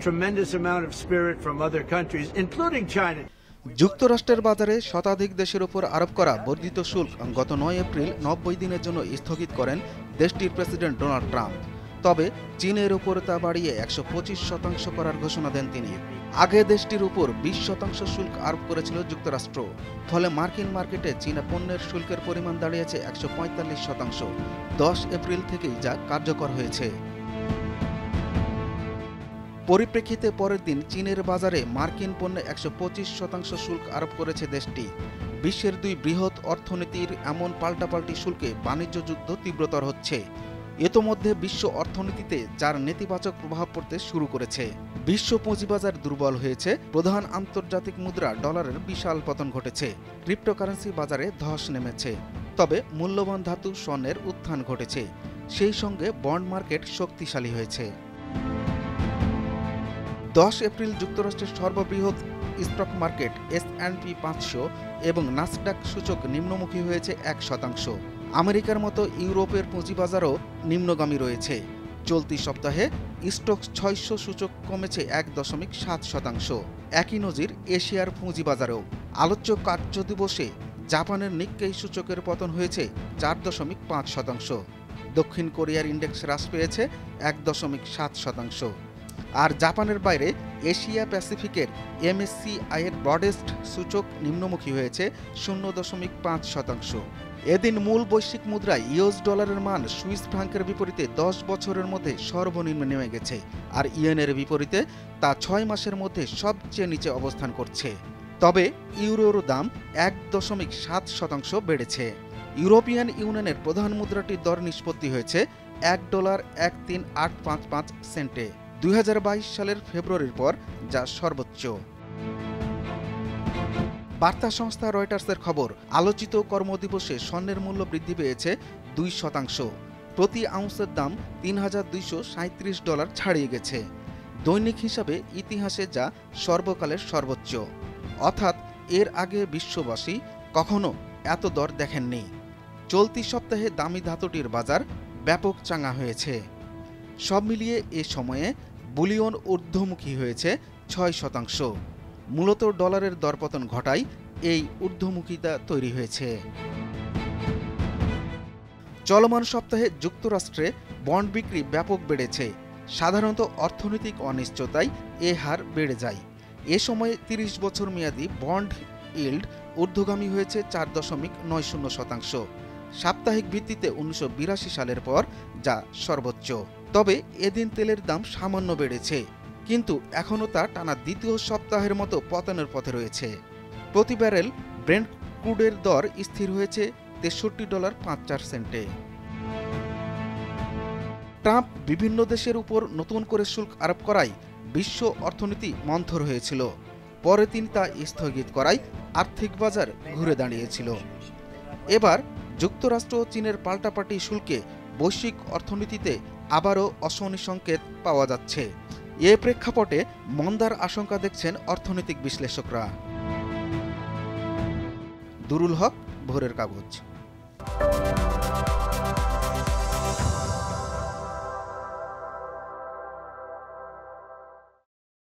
tremendous amount of spirit from other countries, including China. যুক্তরাষ্ট্রের বাজারে শতাধিক দেশের উপর আরোপ করা বর্ধিত শুল্ক গত 9 এপ্রিল 90 দিনের জন্য স্থগিত করেন দেশটির প্রেসিডেন্ট ডোনাল্ড ট্রাম্প। তবে চীনের উপর তা বাড়িয়ে 125% করার ঘোষণা দেন তিনি। আগে দেশটির উপর 20% শুল্ক আরোপ করেছিল যুক্তরাষ্ট্র। ফলে মার্কিন মার্কেটে চীনা পণ্যের শুল্কের পরিমাণ দাঁড়িয়েছে 145%। 10 এপ্রিল থেকেই যা কার্যকর হয়েছে। পরিপ্রেক্ষিতে পরের দিন চীনের বাজারে মার্কিন পণ্যে 125% শুল্ক আরোপ করেছে দেশটি। বিশ্বের দুই বৃহৎ অর্থনীতির এমন পাল্টাপাল্টি শুল্কে বাণিজ্য যুদ্ধ তীব্রতর হচ্ছে। ইতোমধ্যে বিশ্ব অর্থনীতিতে যার নেতিবাচক প্রভাব পড়তে শুরু করেছে। বিশ্ব পুঁজিবাজার দুর্বল হয়েছে, প্রধান আন্তর্জাতিক মুদ্রা ডলারের বিশাল পতন ঘটেছে, ক্রিপ্টোকারেন্সি বাজারে ধস নেমেছে। তবে মূল্যবান ধাতু স্বর্ণের উত্থান ঘটেছে, সেই সঙ্গে বন্ড মার্কেট শক্তিশালী হয়েছে। 10 এপ্রিল যুক্তরাষ্ট্রের সর্ববৃহৎ স্টক মার্কেট S&P 500 এবং নাসডাক সূচক নিম্নমুখী হয়েছে 1%। আমেরিকার মতো ইউরোপের পুঁজিবাজারও নিম্নগামী রয়েছে। চলতি সপ্তাহে স্টক 600 সূচক কমেছে 1.7%। একই নজির এশিয়ার পুঁজিবাজারেও। আলোচ্য কার্যদিবসে জাপানের নিক্কেই সূচকের পতন হয়েছে 4.5%। দক্ষিণ কোরিয়ার ইন্ডেক্স হ্রাস পেয়েছে 1.7%। আর জাপানের বাইরে এশিয়া প্যাসিফিকের MSCI এর ব্রডেস্ট সূচক নিম্নমুখী হয়েছে 0.5%। এদিন মূল বৈশ্বিক মুদ্রায় ইউএস ডলারের মান সুইস ফ্রাঙ্কের বিপরীতে 10 বছরের মধ্যে সর্বনিম্ন নেমে গেছে, আর ইয়েনের বিপরীতে তা 6 মাসের মধ্যে সবচেয়ে নিচে অবস্থান করছে। তবে ইউরোর দাম 1.7% বেড়েছে। ইউরোপিয়ান ইউনিয়নের প্রধান মুদ্রাটির দর নিষ্পত্তি হয়েছে $1.13855 2022 সালের ফেব্রুয়ারির পর, যা সর্বোচ্চ। বার্তা সংস্থা রয়টার্সের খবর, আলোচিত কর্মদিবসে স্বর্ণের মূল্য বৃদ্ধি পেয়েছে 2%। প্রতি আউন্সের দাম $3,237 ছাড়িয়ে গেছে। দৈনিক হিসাবে ইতিহাসে যা সর্বকালের সর্বোচ্চ। অর্থাৎ এর আগে বিশ্ববাসী কখনো এত দর দেখেননি। চলতি সপ্তাহে দামি ধাতুটির বাজার ব্যাপক চাঙা হয়েছে। সব মিলিয়ে এ সময়ে বুলিয়ন ঊর্ধ্বমুখী হয়েছে 6%। মূলত ডলারের দরপতন ঘটায় এই ঊর্ধ্বমুখিতা তৈরি হয়েছে। চলমান সপ্তাহে যুক্তরাষ্ট্রে বন্ড বিক্রি ব্যাপক বেড়েছে। সাধারণত অর্থনৈতিক অনিশ্চয়তায় এ হার বেড়ে যায়। এ সময়ে 30 বছর মেয়াদী বন্ড ইল্ড ঊর্ধ্বগামী হয়েছে 4.90%। সাপ্তাহিক ভিত্তিতে 1982 সালের পর যা সর্বোচ্চ। তবে এদিন তেলের দাম সামান্য বেড়েছে, কিন্তু এখনও তা টানা দ্বিতীয় সপ্তাহের মতো পতনের পথে রয়েছে। প্রতি ব্যারেল ব্রেন্ট ক্রুডের দর স্থির হয়েছে $63.50। ট্রাম্প বিভিন্ন দেশের উপর নতুন করে শুল্ক আরোপ করায় বিশ্ব অর্থনীতি মন্থর হয়েছিল। পরে তিনি তা স্থগিত করায় আর্থিক বাজার ঘুরে দাঁড়িয়েছিল। এবার যুক্তরাষ্ট্র ও চীনের পাল্টাপাল্টি শুল্কে বৈশ্বিক অর্থনীতিতে আবারও অশনি সংকেত পাওয়া যাচ্ছে। এ প্রেক্ষাপটে মন্দার আশঙ্কা দেখছেন অর্থনৈতিক বিশ্লেষকরা। দুরুল হক, ভোরের কাগজ।